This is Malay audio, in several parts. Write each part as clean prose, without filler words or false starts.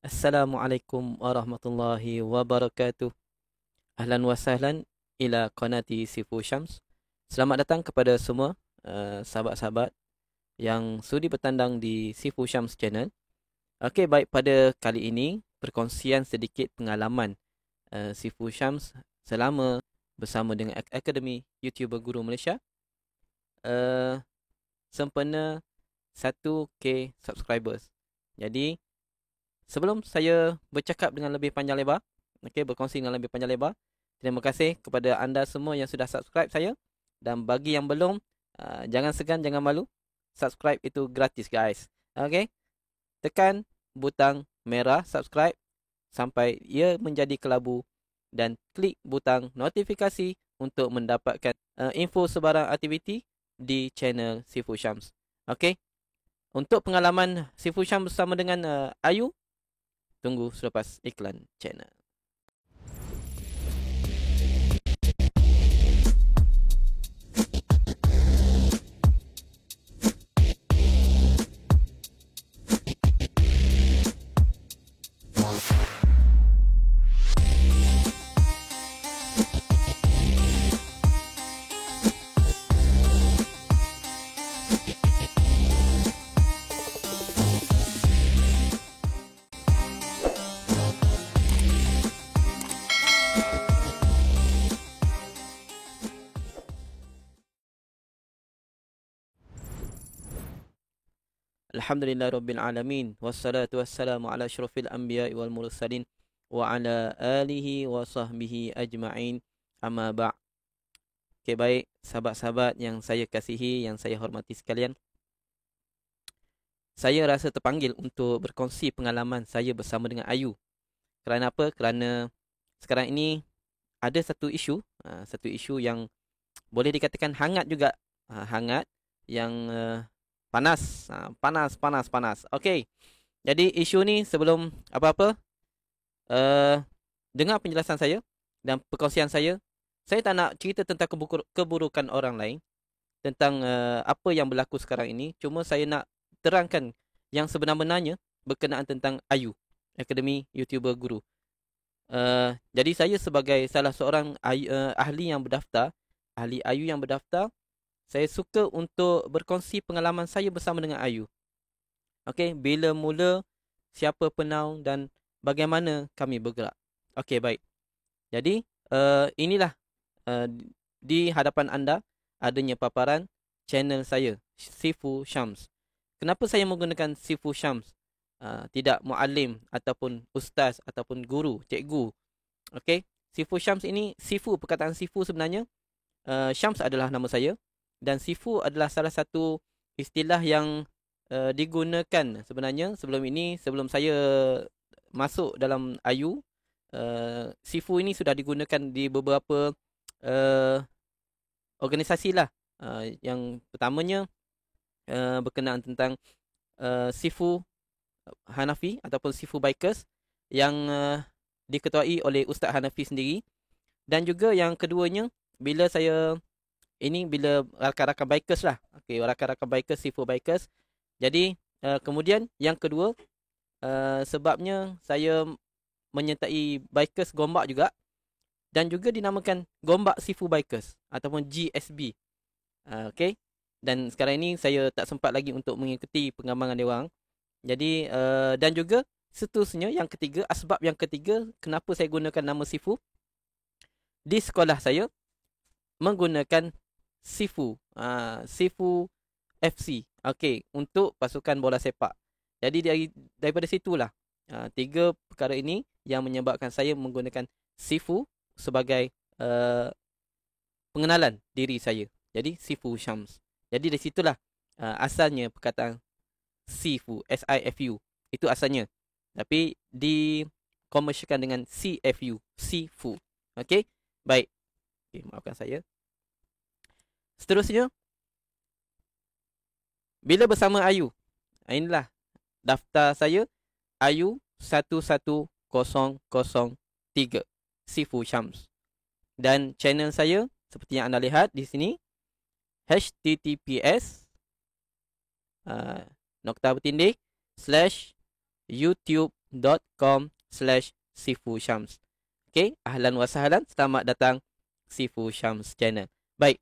Assalamualaikum warahmatullahi wabarakatuh. Ahlan wa sahlan ila qanati Sifu Syams. Selamat datang kepada semua sahabat-sahabat yang sudi bertandang di Sifu Syams channel. Okey, baik, pada kali ini perkongsian sedikit pengalaman Sifu Syams selama bersama dengan Akademi YouTuber Guru Malaysia. Uh, Sempena 1K subscribers. Jadi sebelum saya bercakap dengan lebih panjang lebar, berkongsi dengan lebih panjang lebar, terima kasih kepada anda semua yang sudah subscribe saya. Dan bagi yang belum, jangan segan, jangan malu. Subscribe itu gratis, guys. Okey, tekan butang merah subscribe sampai ia menjadi kelabu dan klik butang notifikasi untuk mendapatkan info sebarang aktiviti di channel Sifu Syams. Okey, untuk pengalaman Sifu Syams bersama dengan Ayu, tunggu selepas iklan channel. Alhamdulillahirrabbilalamin. Wassalatu wassalamu ala asyrafil anbiya'i wal mursalin wa ala alihi wa sahbihi ajma'in. Amma ba'. Okay, baik, sahabat-sahabat yang saya kasihi, yang saya hormati sekalian. Saya rasa terpanggil untuk berkongsi pengalaman saya bersama dengan Ayu. Kerana apa? Kerana sekarang ini ada satu isu yang boleh dikatakan hangat juga. Hangat yang panas. Panas. Okey. Jadi isu ni sebelum apa-apa, dengar penjelasan saya dan perkongsian saya. Saya tak nak cerita tentang keburukan orang lain, tentang apa yang berlaku sekarang ini. Cuma saya nak terangkan yang sebenar-benarnya berkenaan tentang Ayu, Akademi YouTuber Guru. Jadi saya sebagai salah seorang ahli yang berdaftar, ahli Ayu yang berdaftar, saya suka untuk berkongsi pengalaman saya bersama dengan Ayu. Okey, bila mula, siapa penau dan bagaimana kami bergerak. Okey, baik. Jadi, inilah di hadapan anda adanya paparan channel saya, Sifu Syams. Kenapa saya menggunakan Sifu Syams? Tidak muallim ataupun ustaz ataupun guru, cikgu. Okey, Sifu Syams ini, Sifu, perkataan Sifu sebenarnya, Syams adalah nama saya. Dan Sifu adalah salah satu istilah yang digunakan sebenarnya sebelum saya masuk dalam Ayu. Sifu ini sudah digunakan di beberapa organisasi lah. Yang pertamanya berkenaan tentang Sifu Hanafi ataupun Sifu Bikers yang diketuai oleh Ustaz Hanafi sendiri. Dan juga yang keduanya, bila rakan-rakan bikers lah. Okey, rakan-rakan bikers, Sifu Bikers. Jadi, kemudian yang kedua, sebabnya saya menyertai bikers Gombak juga. Dan juga dinamakan Gombak Sifu Bikers ataupun GSB. Okey. Dan sekarang ini saya tak sempat lagi untuk mengikuti pengembangan diorang. Jadi, dan juga seterusnya, asbab yang ketiga kenapa saya gunakan nama Sifu. Di sekolah saya menggunakan Sifu FC, okey, untuk pasukan bola sepak. Jadi daripada situlah tiga perkara ini yang menyebabkan saya menggunakan Sifu sebagai pengenalan diri saya. Jadi Sifu Syams. Jadi dari situlah asalnya perkataan Sifu, SIFU. Itu asalnya. Tapi dikomersialkan dengan CFU, Sifu. Okey? Baik. Okay, maafkan saya. Seterusnya, bila bersama Ayu, inilah daftar saya, Ayu 11003 Sifu Syams. Dan channel saya seperti yang anda lihat di sini, https /youtube.com/sifu youtube.com/sifusyams. Okay, ahlan wa sahlan, selamat datang Sifu Syams channel. Baik,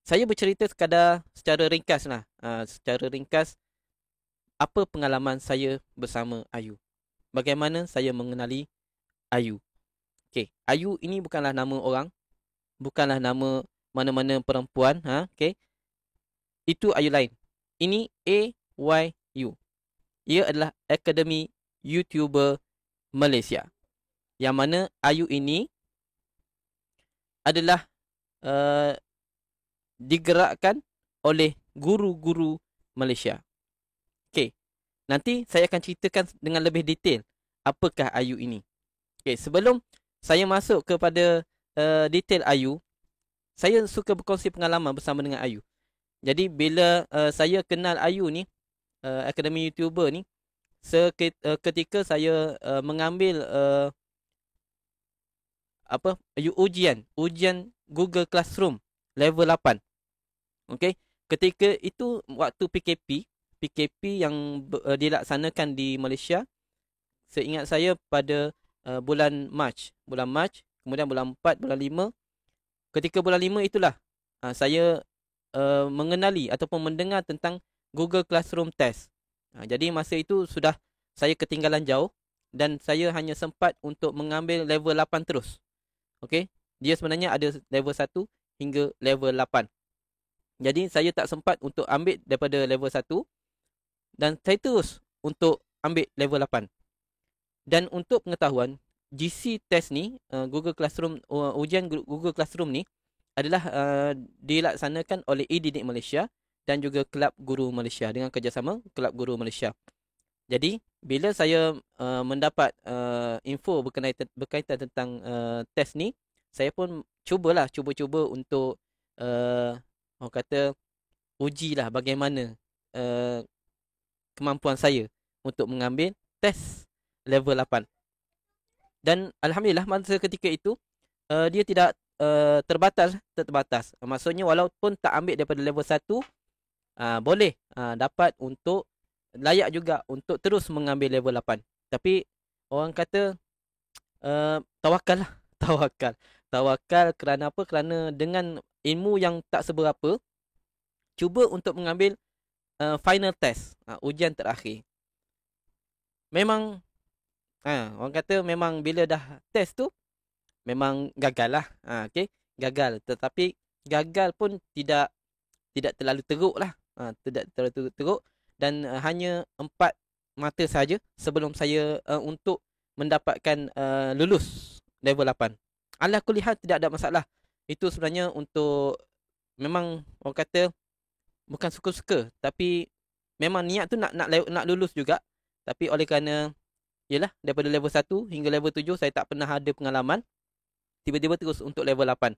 saya bercerita sekadar secara ringkas lah. Secara ringkas, apa pengalaman saya bersama Ayu. Bagaimana saya mengenali Ayu. Okay, Ayu ini bukanlah nama orang. Bukanlah nama mana-mana perempuan. Okay. Itu Ayu lain. Ini AYU. Ia adalah Akademi YouTuber Malaysia. Yang mana Ayu ini adalah digerakkan oleh guru-guru Malaysia. Okey. Nanti saya akan ceritakan dengan lebih detail apakah Ayu ini. Okey, sebelum saya masuk kepada detail Ayu, saya suka berkongsi pengalaman bersama dengan Ayu. Jadi bila saya kenal Ayu ni, Akademi YouTuber ni, ketika saya mengambil ujian Google Classroom level 8. Okey, ketika itu waktu PKP yang dilaksanakan di Malaysia, seingat saya pada bulan Mac, kemudian bulan 4, bulan 5. Ketika bulan 5 itulah saya mengenali ataupun mendengar tentang Google Classroom Test. Jadi masa itu sudah saya ketinggalan jauh dan saya hanya sempat untuk mengambil level 8 terus. Okey, dia sebenarnya ada level 1 hingga level 8. Jadi saya tak sempat untuk ambil daripada level 1 dan saya terus untuk ambil level 8. Dan untuk pengetahuan, GC test ni, Google Classroom, ujian Google Classroom ni adalah dilaksanakan oleh e-Didik Malaysia dan juga Kelab Guru Malaysia dengan kerjasama Kelab Guru Malaysia. Jadi bila saya mendapat info berkaitan tentang test ni, saya pun cuba untuk orang kata ujilah bagaimana kemampuan saya untuk mengambil test level 8. Dan alhamdulillah masa ketika itu dia tidak terbatas. Maksudnya walaupun tak ambil daripada level 1, boleh dapat untuk layak juga untuk terus mengambil level 8. Tapi orang kata tawakal lah. Tawakal kerana apa? Kerana dengan ilmu yang tak seberapa, cuba untuk mengambil final test, ujian terakhir. Memang orang kata memang bila dah test tu memang gagal lah. Okay? Gagal. Tetapi gagal pun tidak terlalu teruk lah. Tidak terlalu teruk. Dan hanya 4 mata saja sebelum saya untuk mendapatkan lulus level 8. Ala kulihat tidak ada masalah. Itu sebenarnya untuk memang orang kata bukan suka-suka, tapi memang niat tu nak lulus juga. Tapi oleh kerana yalah daripada level 1 hingga level 7 saya tak pernah ada pengalaman, tiba-tiba terus untuk level 8.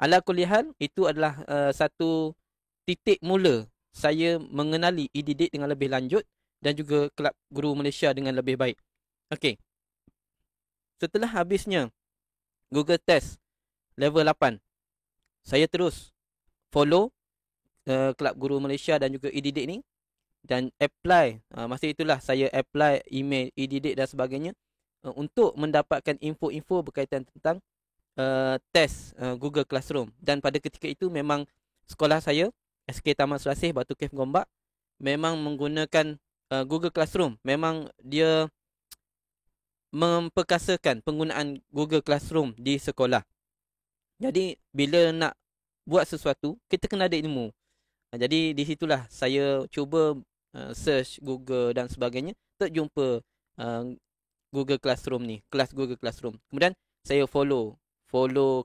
Ala kulihat itu adalah satu titik mula saya mengenali e-Didik dengan lebih lanjut dan juga Kelab Guru Malaysia dengan lebih baik. Okey. Setelah habisnya Google Test level 8, saya terus follow Kelab Guru Malaysia dan juga e-Didik ni dan apply. Masa itulah saya apply email e-Didik dan sebagainya untuk mendapatkan info-info berkaitan tentang test Google Classroom. Dan pada ketika itu memang sekolah saya SK Taman Selasih Batu Cave Gombak memang menggunakan Google Classroom. Memang dia memperkasakan penggunaan Google Classroom di sekolah. Jadi bila nak buat sesuatu, kita kena ada ilmu. Jadi di situlah saya cuba search Google dan sebagainya, terjumpa Google Classroom ni, kelas Google Classroom. Kemudian saya follow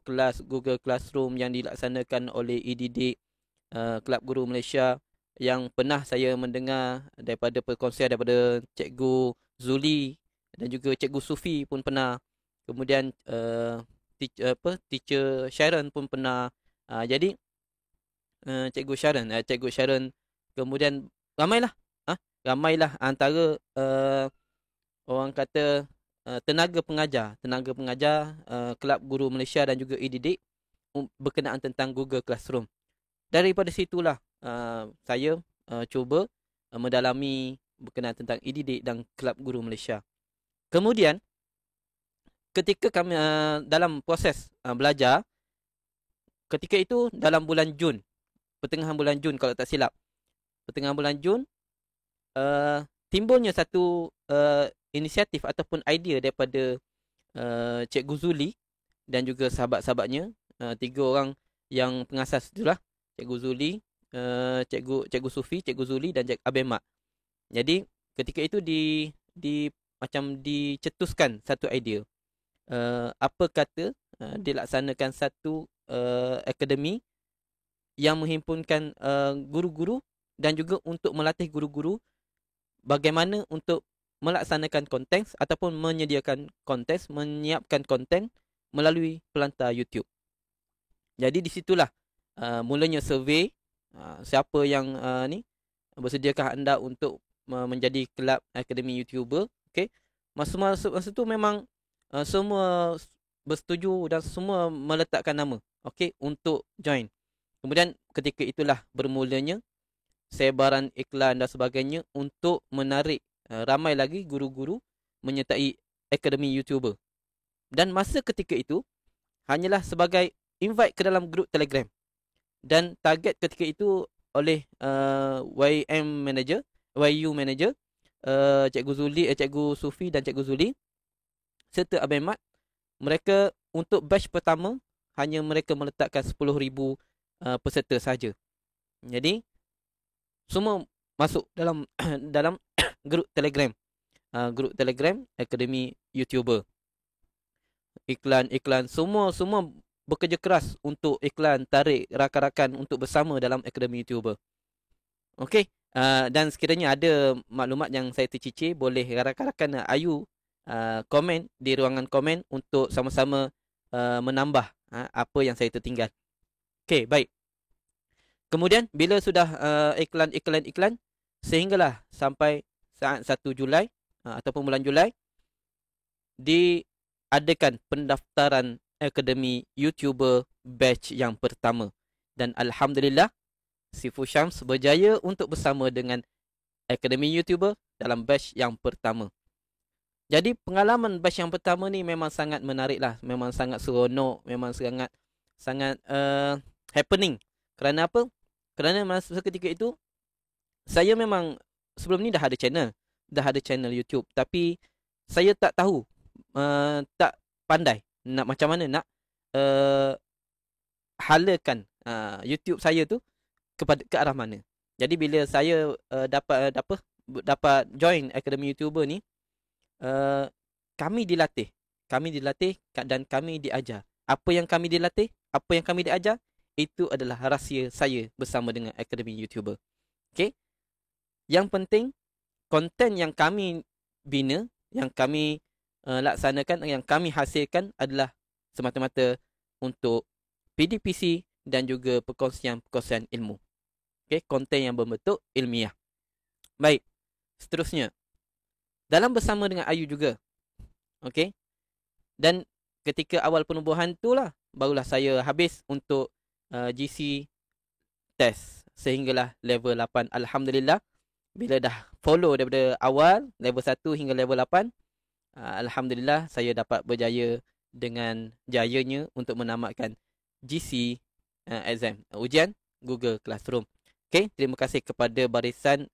kelas Google Classroom yang dilaksanakan oleh e-Didik, Kelab Guru Malaysia, yang pernah saya mendengar daripada perkongsian daripada Cikgu Zuli dan juga Cikgu Sufi pun pernah. Kemudian teacher Sharon pun pernah. Jadi Cikgu Sharon. Kemudian ramailah antara orang kata tenaga pengajar Kelab Guru Malaysia dan juga e-Didik berkenaan tentang Google Classroom. Daripada situlah saya cuba mendalami berkenaan tentang e-didik dan Kelab Guru Malaysia. Kemudian ketika kami dalam proses belajar, ketika itu dalam bulan Jun, pertengahan bulan Jun kalau tak silap, pertengahan bulan Jun, timbulnya satu inisiatif ataupun idea daripada Cikgu Zuli dan juga sahabat-sahabatnya, 3 orang yang pengasas itulah, Cikgu Zuli, Cikgu Sufi, Cikgu Zuli dan Cikgu Abel Mat. Jadi ketika itu macam dicetuskan satu idea. Apa kata dilaksanakan satu akademi yang menghimpunkan guru-guru dan juga untuk melatih guru-guru bagaimana untuk melaksanakan konten ataupun menyediakan konten, menyiapkan konten melalui pelantar YouTube. Jadi di situlah mulanya survey, siapa yang bersediakah anda untuk menjadi kelab akademi YouTuber. Okay. Masa tu memang semua bersetuju dan semua meletakkan nama, okay, untuk join. Kemudian ketika itulah bermulanya sebaran iklan dan sebagainya untuk menarik ramai lagi guru-guru menyertai akademi YouTuber. Dan masa ketika itu hanyalah sebagai invite ke dalam grup Telegram. Dan target ketika itu oleh YU Manager, Cikgu Zuli, Cikgu Sufi dan Cikgu Zuli serta Abang Mat, mereka untuk batch pertama hanya mereka meletakkan 10,000 peserta saja. Jadi semua masuk dalam dalam grup Telegram Akademi YouTuber. Iklan semua bekerja keras untuk iklan, tarik rakan-rakan untuk bersama dalam Akademi YouTuber. Okey, dan sekiranya ada maklumat yang saya tercicir, boleh rakan-rakan Ayu komen di ruangan komen untuk sama-sama menambah apa yang saya tertinggal. Okey, baik. Kemudian bila sudah iklan sehinggalah sampai saat 1 Julai ataupun bulan Julai diadakan pendaftaran Akademi YouTuber batch yang pertama. Dan alhamdulillah Sifu Syams berjaya untuk bersama dengan Akademi YouTuber dalam batch yang pertama. Jadi pengalaman batch yang pertama ni memang sangat menarik lah, memang sangat seronok, memang sangat happening. Kerana apa? Kerana masa ketika itu saya memang sebelum ni dah ada channel YouTube, tapi saya tak tahu, tak pandai nak macam mana nak halakan YouTube saya tu ke arah mana. Jadi bila saya dapat join Akademi YouTuber ni, kami dilatih dan kami diajar. Apa yang kami dilatih, apa yang kami diajar, itu adalah rahsia saya bersama dengan Akademi YouTuber. Okay? Yang penting, konten yang kami bina, yang kami laksanakan, yang kami hasilkan adalah semata-mata untuk PDPC dan juga perkongsian ilmu. Okay? Konten yang berbentuk ilmiah. Baik, seterusnya. Dalam bersama dengan Ayu juga. Okay? Dan ketika awal penubuhan itulah, barulah saya habis untuk GC test sehinggalah level 8. Alhamdulillah, bila dah follow daripada awal level 1 hingga level 8, alhamdulillah saya dapat berjaya dengan jayanya untuk menamatkan GC exam, ujian Google Classroom. Okay, terima kasih kepada barisan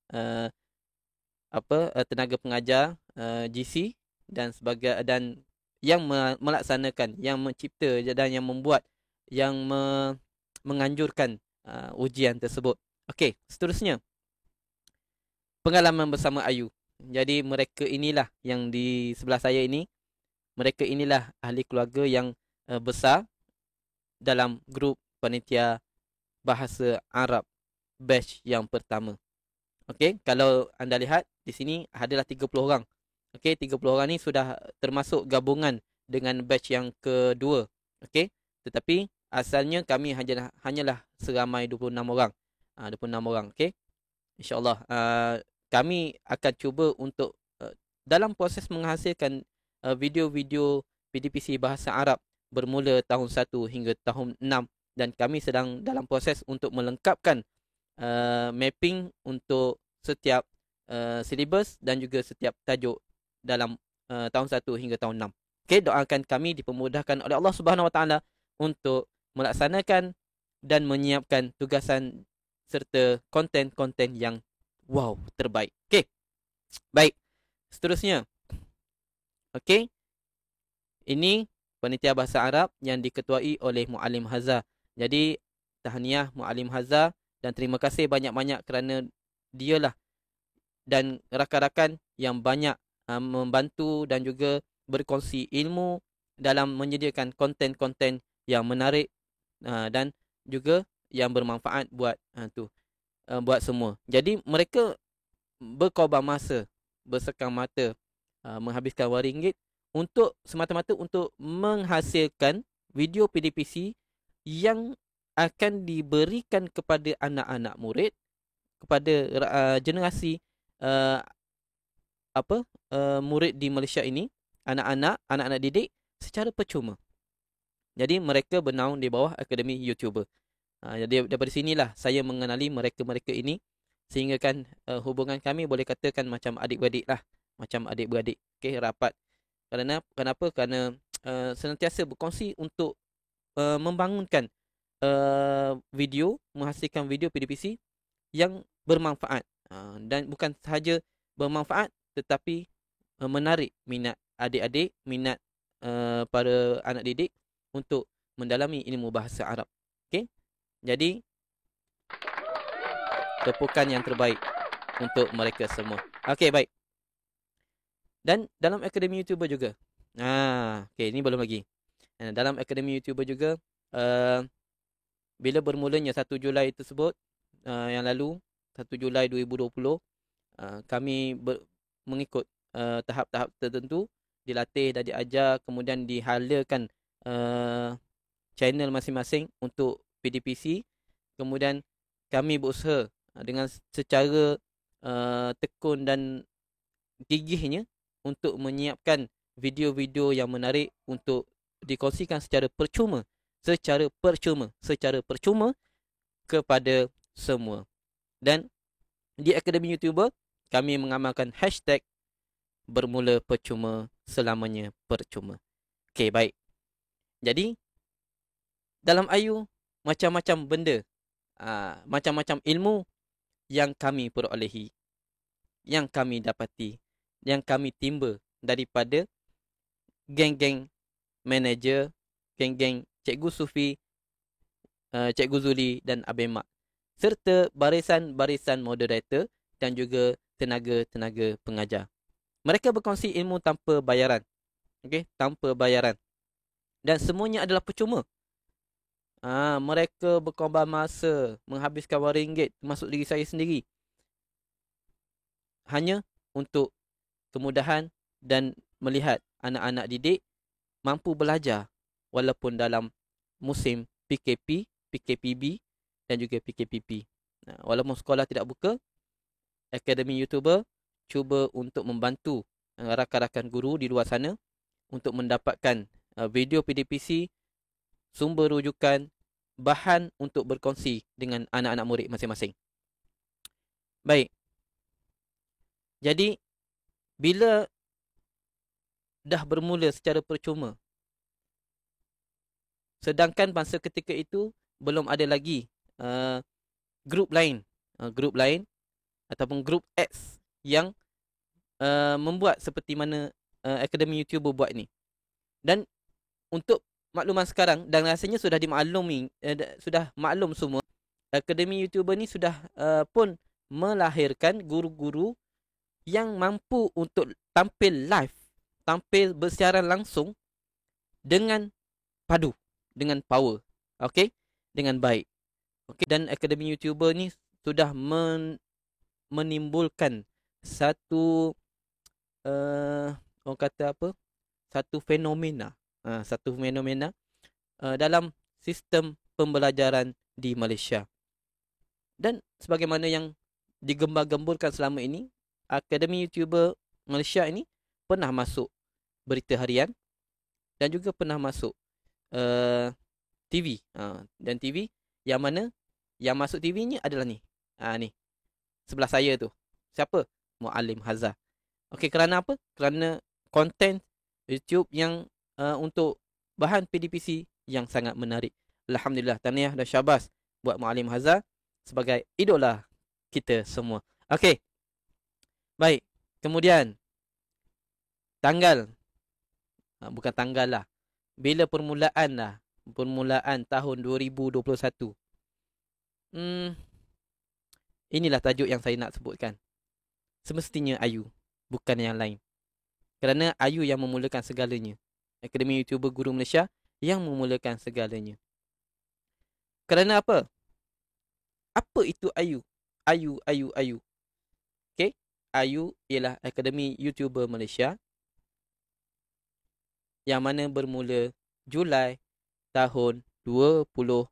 tenaga pengajar GC dan yang melaksanakan, yang mencipta dan yang membuat, yang menganjurkan ujian tersebut. Okey, seterusnya pengalaman bersama Ayu. Jadi mereka inilah yang di sebelah saya ini, mereka inilah ahli keluarga yang besar dalam grup panitia bahasa Arab batch yang pertama. Okey, kalau anda lihat di sini adalah 30 orang. Okey, 30 orang ni sudah termasuk gabungan dengan batch yang kedua. Okey, tetapi asalnya kami hanyalah seramai 26 orang. 26 orang, okey. InsyaAllah kami akan cuba untuk dalam proses menghasilkan video-video PDPC bahasa Arab bermula tahun 1 hingga tahun 6, dan kami sedang dalam proses untuk melengkapkan mapping untuk setiap silibus dan juga setiap tajuk dalam tahun 1 hingga tahun 6. Okey, doakan kami dipermudahkan oleh Allah Subhanahu Wa Taala untuk melaksanakan dan menyiapkan tugasan serta konten-konten yang wow, terbaik. Okey. Baik. Seterusnya. Okey. Ini panitia bahasa Arab yang diketuai oleh Muallim Hazza. Jadi tahniah Muallim Hazza dan terima kasih banyak-banyak kerana dialah dan rakan-rakan yang banyak membantu dan juga berkongsi ilmu dalam menyediakan konten-konten yang menarik dan juga yang bermanfaat buat semua. Jadi mereka berkorban masa, bersekam mata, menghabiskan wang ringgit untuk semata-mata untuk menghasilkan video PDPC yang akan diberikan kepada anak-anak murid, kepada generasi uh, murid di Malaysia ini, anak-anak didik secara percuma. Jadi mereka bernaung di bawah Akademi YouTuber. Jadi daripada sinilah saya mengenali mereka-mereka ini, sehingga kan hubungan kami boleh katakan macam adik-beradik lah, macam adik-beradik. Okey, rapat. Kenapa? Kerana senantiasa berkongsi untuk membangunkan menghasilkan video PDPC yang bermanfaat, dan bukan sahaja bermanfaat tetapi menarik minat adik-adik, minat para anak didik untuk mendalami ilmu bahasa Arab. Okey? Jadi tepukan yang terbaik untuk mereka semua. Okey, baik. Dan dalam Akademi YouTuber juga. Okey, ini belum lagi. Dalam Akademi YouTuber juga, bila bermulanya 1 Julai tersebut, yang lalu 1 Julai 2020, kami mengikut tahap-tahap tertentu, dilatih dan diajar, kemudian dihalakan channel masing-masing untuk PDPC. Kemudian kami berusaha dengan secara tekun dan gigihnya untuk menyiapkan video-video yang menarik untuk dikongsikan secara percuma kepada semua. Dan di Akademi YouTuber kami mengamalkan hashtag bermula percuma, selamanya percuma. Okey, baik. Jadi dalam Ayu macam-macam benda, macam-macam ilmu yang kami perolehi, yang kami dapati, yang kami timba daripada geng-geng manager, geng-geng Cikgu Sufi, Cikgu Zuli dan Abang Mak, serta barisan-barisan moderator dan juga tenaga-tenaga pengajar. Mereka berkongsi ilmu tanpa bayaran. Okey, tanpa bayaran. Dan semuanya adalah percuma. Mereka berkorban masa, menghabiskan wang ringgit, termasuk diri saya sendiri, hanya untuk kemudahan dan melihat anak-anak didik mampu belajar walaupun dalam musim PKP, PKPB dan juga PKPP. Walaupun sekolah tidak buka, Akademi YouTuber cuba untuk membantu rakan-rakan guru di luar sana untuk mendapatkan video PDPC, sumber rujukan, bahan untuk berkongsi dengan anak-anak murid masing-masing. Baik. Jadi, bila dah bermula secara percuma, sedangkan masa ketika itu belum ada lagi grup lain ataupun grup X yang membuat seperti mana Akademi YouTuber buat ni. Dan untuk makluman sekarang, dan rasanya sudah dimaklumi, sudah maklum semua, Akademi YouTuber ni sudah pun melahirkan guru-guru yang mampu untuk tampil live, tampil bersiaran langsung dengan padu, dengan power, okey, dengan baik. Okey, dan Akademi YouTuber ni sudah menimbulkan satu orang kata apa? Satu fenomena dalam sistem pembelajaran di Malaysia. Dan sebagaimana yang digembar-gemburkan selama ini, Akademi YouTuber Malaysia ini pernah masuk berita harian dan juga pernah masuk TV. Dan TV yang mana yang masuk TV ni adalah ni. Ni. Sebelah saya tu. Siapa? Muallim Hazza. Okey, kerana apa? Kerana konten YouTube yang untuk bahan PDPC yang sangat menarik. Alhamdulillah, tahniah dan syabas buat Muallim Hazza sebagai idola kita semua. Okey, baik. Kemudian tanggal, bukan tanggal lah. Bila permulaan lah. Permulaan tahun 2021. Inilah tajuk yang saya nak sebutkan. Semestinya Ayu, bukan yang lain. Kerana Ayu yang memulakan segalanya. Akademi YouTuber Guru Malaysia yang memulakan segalanya. Kerana apa? Apa itu Ayu? Ayu. Okay? Ayu ialah Akademi YouTuber Malaysia yang mana bermula Julai tahun 2020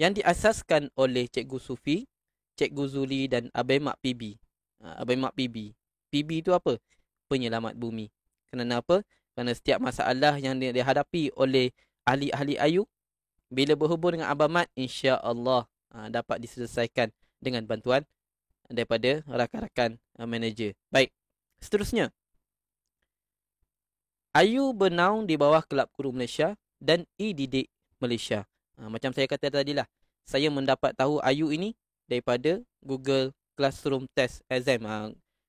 yang diasaskan oleh Cikgu Sufi, Cikgu Zuli dan Abai Mak PB. Abai Mak PB. PB itu apa? Penyelamat bumi. Kerana apa? Kerana setiap masalah yang dihadapi oleh ahli-ahli Ayu, bila berhubung dengan Abang Mat, insya-Allah dapat diselesaikan dengan bantuan daripada rakan-rakan manager. Baik. Seterusnya, Ayu bernaung di bawah Kelab Guru Malaysia dan e-Didik Malaysia. Macam saya kata tadi lah, saya mendapat tahu Ayu ini daripada Google Classroom Test Exam.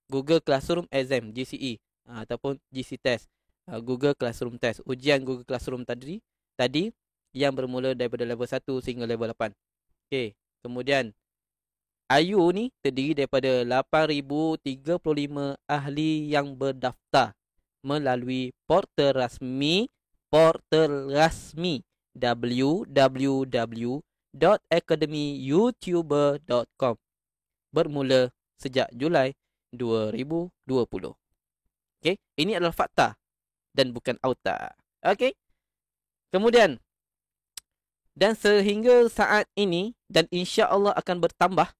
Google Classroom Exam, GCE ataupun GC Test. Google Classroom Test, ujian Google Classroom tadi yang bermula daripada level 1 sehingga level 8. Okey, kemudian Ayu ni terdiri daripada 8,035 ahli yang berdaftar melalui portal rasmi www.academyyoutuber.com bermula sejak Julai 2020. Okey, ini adalah fakta dan bukan auta. Okey. Kemudian dan sehingga saat ini dan insya-Allah akan bertambah,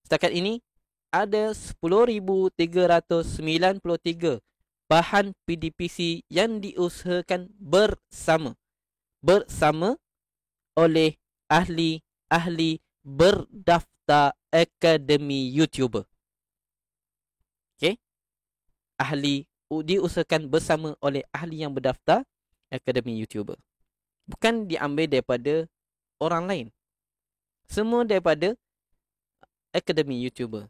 setakat ini ada 10,393 bahan PDPC yang diusahakan bersama oleh ahli-ahli berdaftar Akademi YouTuber. Okey? Ahli diusahakan bersama oleh ahli yang berdaftar Akademi YouTuber. Bukan diambil daripada orang lain. Semua daripada Akademi YouTuber.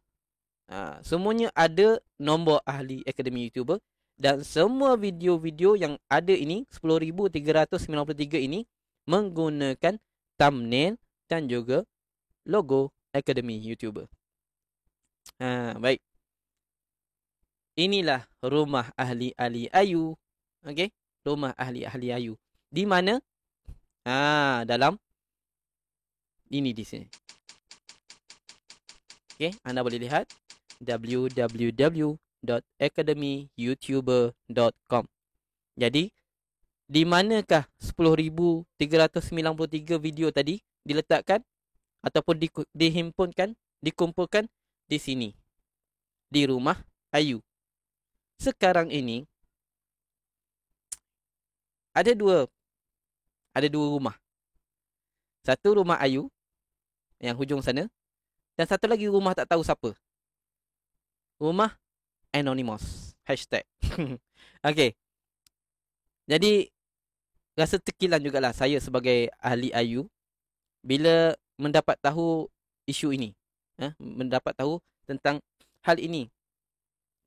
Semuanya ada nombor ahli Akademi YouTuber. Dan semua video-video yang ada ini, 10,393 ini, menggunakan thumbnail dan juga logo Akademi YouTuber. Baik. Inilah rumah ahli-ahli Ayu. Okey? Rumah ahli-ahli Ayu. Di mana? Dalam ini di sini. Okey, anda boleh lihat www.academyyoutuber.com. Jadi, di manakah 10,393 video tadi diletakkan ataupun dikumpulkan di sini. Di rumah Ayu. Sekarang ini ada dua rumah. Satu rumah Ayu yang hujung sana dan satu lagi rumah tak tahu siapa. Rumah Anonymous. Hashtag. Okey. Jadi, rasa terkilan jugalah saya sebagai ahli Ayu bila mendapat tahu isu ini. Mendapat tahu tentang hal ini.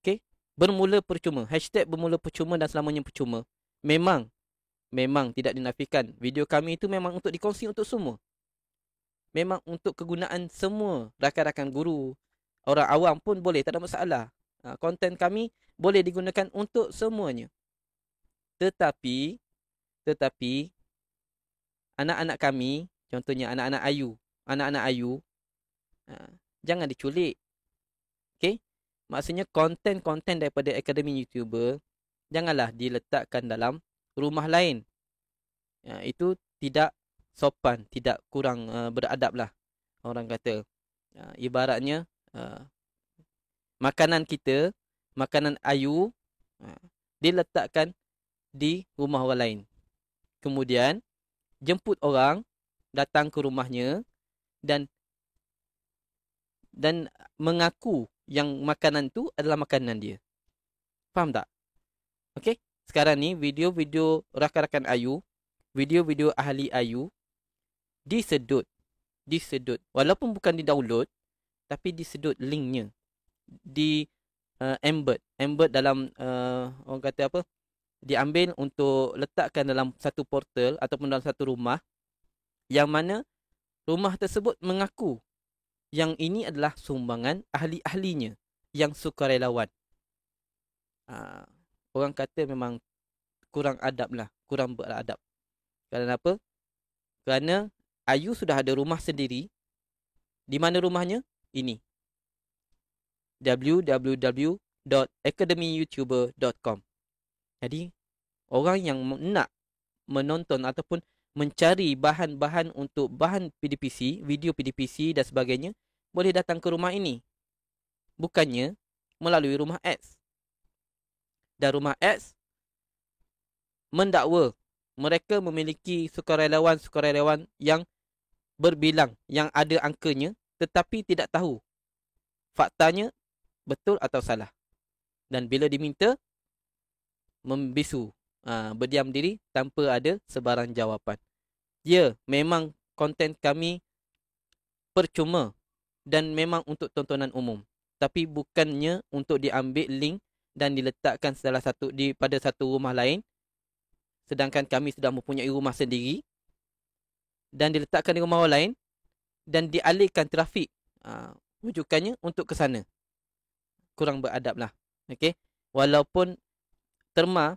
Okey. Bermula percuma. Hashtag bermula percuma dan selamanya percuma. Memang tidak dinafikan. Video kami itu memang untuk dikongsi untuk semua. Memang untuk kegunaan semua rakan-rakan guru. Orang awam pun boleh, tak ada masalah. Konten kami boleh digunakan untuk semuanya. Tetapi anak-anak kami, contohnya anak-anak Ayu, jangan diculik. Okey? Maksudnya konten-konten daripada Akademi YouTuber janganlah diletakkan dalam rumah lain. Itu tidak sopan, tidak kurang beradab lah. Orang kata, ibaratnya makanan kita, makanan Ayu diletakkan di rumah orang lain. Kemudian jemput orang datang ke rumahnya dan dan mengaku yang makanan tu adalah makanan dia. Faham tak? Okey. Sekarang ni video-video rakan-rakan Ayu, video-video ahli Ayu disedut. Walaupun bukan di-download, tapi disedut linknya. Embed dalam orang kata apa? Diambil untuk letakkan dalam satu portal ataupun dalam satu rumah yang mana rumah tersebut mengaku yang ini adalah sumbangan ahli-ahlinya yang sukarelawan. Orang kata memang kurang adab lah, kurang beradab. Kerana apa? Kerana Ayu sudah ada rumah sendiri. Di mana rumahnya? Ini. www.academyyoutuber.com. Jadi, orang yang nak menonton ataupun mencari bahan-bahan untuk bahan PDPC, video PDPC dan sebagainya, boleh datang ke rumah ini. Bukannya melalui rumah X. Dan rumah X mendakwa mereka memiliki sukarelawan-sukarelawan yang berbilang, yang ada angkanya, tetapi tidak tahu faktanya betul atau salah. Dan bila diminta, membisu, berdiam diri tanpa ada sebarang jawapan. Ya, memang konten kami percuma dan memang untuk tontonan umum. Tapi bukannya untuk diambil link dan diletakkan pada satu rumah lain, sedangkan kami sudah mempunyai rumah sendiri, dan diletakkan di rumah orang lain dan dialihkan trafik rujukannya untuk ke sana. Kurang beradab lah. Okay? Walaupun terma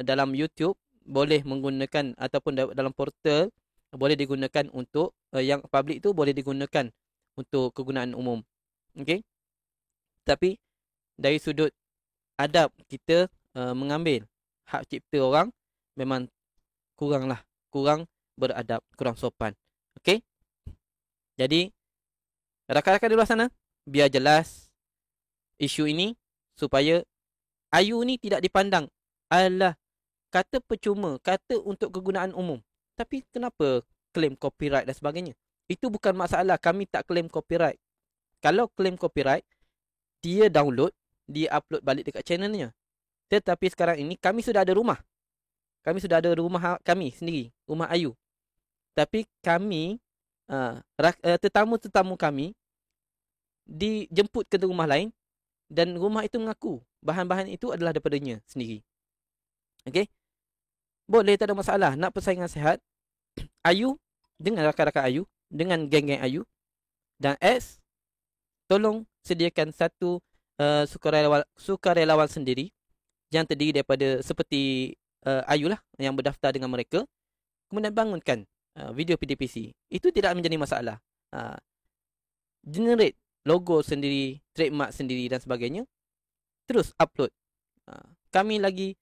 dalam YouTube boleh menggunakan ataupun dalam portal boleh digunakan untuk yang public tu boleh digunakan untuk kegunaan umum. Okay? Tapi dari sudut adab kita mengambil hak cipta orang memang kurang beradab, kurang sopan. Okay? Jadi rakan-rakan di luar sana, biar jelas isu ini supaya Ayu ni tidak dipandang alah kata percuma, kata untuk kegunaan umum. Tapi kenapa claim copyright dan sebagainya? Itu bukan masalah, kami tak claim copyright. Kalau claim copyright, dia download, dia upload balik dekat channelnya. Tetapi sekarang ini kami sudah ada rumah. Kami sudah ada rumah kami sendiri, rumah Ayu. Tapi kami, tetamu-tetamu kami dijemput ke rumah lain dan rumah itu mengaku bahan-bahan itu adalah daripadanya sendiri. Okey? Boleh, tak ada masalah. Nak persaingan sihat, Ayu dengan rakan-rakan Ayu, dengan geng-geng Ayu dan X, tolong sediakan satu sukarelawan sendiri yang terdiri daripada seperti Ayu lah yang berdaftar dengan mereka, kemudian bangunkan video PDPC. Itu tidak menjadi masalah. Generate logo sendiri, trademark sendiri dan sebagainya. Terus upload. Kami lagi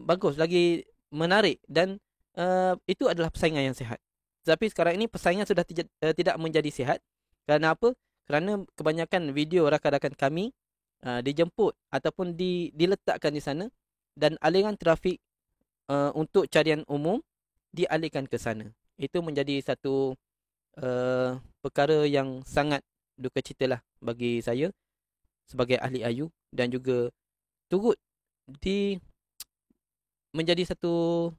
bagus, lagi menarik dan itu adalah persaingan yang sihat. Tapi sekarang ini persaingan sudah tidak menjadi sihat. Kerana apa? Kerana kebanyakan video rakan-rakan kami dijemput ataupun diletakkan di sana dan aliran trafik untuk carian umum dialihkan ke sana. Itu menjadi satu perkara yang sangat duka cita lah bagi saya sebagai ahli Ayu dan juga turut menjadi satu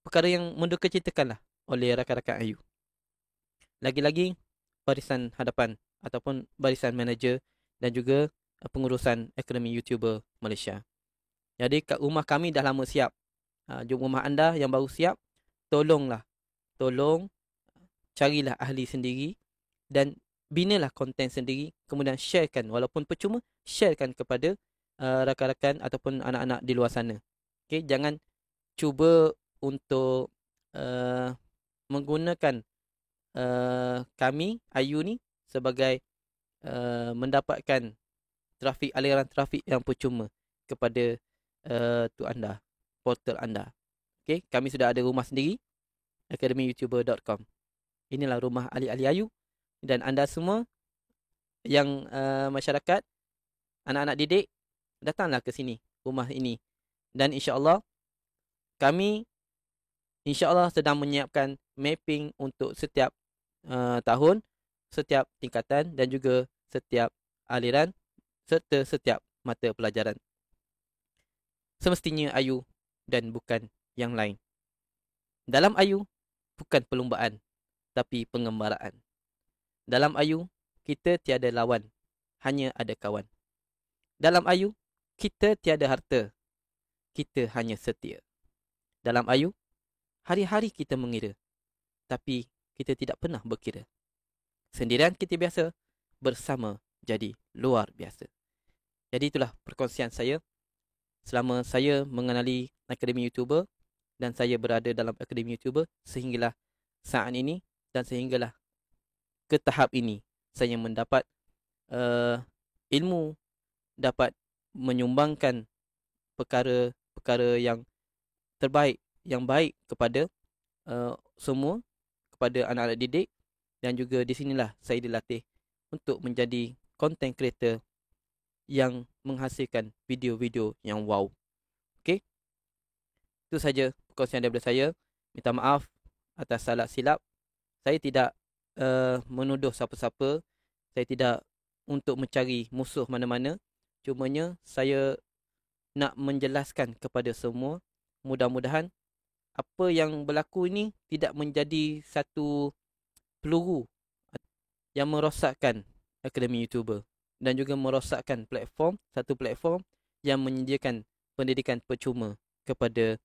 perkara yang menduka citakan lah oleh rakan-rakan Ayu. Lagi-lagi barisan hadapan ataupun barisan manager dan juga pengurusan Akademi YouTuber Malaysia. Jadi kat rumah kami dah lama siap. Jom rumah anda yang baru siap, tolong carilah ahli sendiri dan binalah konten sendiri, kemudian sharekan walaupun percuma, sharekan kepada rakan-rakan ataupun anak-anak di luar sana. Okay? Jangan cuba untuk menggunakan kami Ayu ni sebagai mendapatkan aliran trafik yang percuma kepada tu anda, portal anda. Okay? Kami sudah ada rumah sendiri, academyyoutuber.com. Inilah rumah ahli-ahli Ayu. Dan anda semua yang masyarakat, anak-anak didik, datanglah ke sini, rumah ini. Dan insya-Allah kami sedang menyiapkan mapping untuk setiap tahun setiap tingkatan dan juga setiap aliran serta setiap mata pelajaran. Semestinya Ayu dan bukan yang lain. Dalam Ayu, bukan perlumbaan, tapi pengembaraan. Dalam Ayu, kita tiada lawan, hanya ada kawan. Dalam Ayu, kita tiada harta, kita hanya setia. Dalam Ayu, hari-hari kita mengira, tapi kita tidak pernah berkira. Sendirian kita biasa, bersama jadi luar biasa. Jadi itulah perkongsian saya selama saya mengenali Akademi YouTuber dan saya berada dalam Akademi YouTuber sehinggalah saat ini dan sehinggalah ke tahap ini saya mendapat ilmu, dapat menyumbangkan perkara-perkara yang terbaik, yang baik kepada semua, kepada anak-anak didik, dan juga di sinilah saya dilatih untuk menjadi content creator yang menghasilkan video-video yang wow. Okey? Itu saja perkongsian daripada saya. Minta maaf atas salah silap. Saya tidak menuduh siapa-siapa. Saya tidak untuk mencari musuh mana-mana. Cumanya saya nak menjelaskan kepada semua. Mudah-mudahan apa yang berlaku ini tidak menjadi satu peluru yang merosakkan Akademi YouTuber dan juga merosakkan satu platform yang menyediakan pendidikan percuma kepada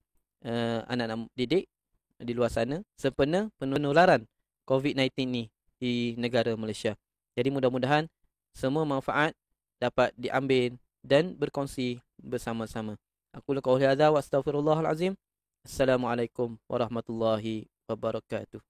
anak-anak didik di luar sana sempena penularan COVID-19 ni di negara Malaysia. Jadi mudah-mudahan semua manfaat dapat diambil dan berkongsi bersama-sama. Aku qauli hadza wa astaghfirullahal azim. Assalamualaikum warahmatullahi wabarakatuh.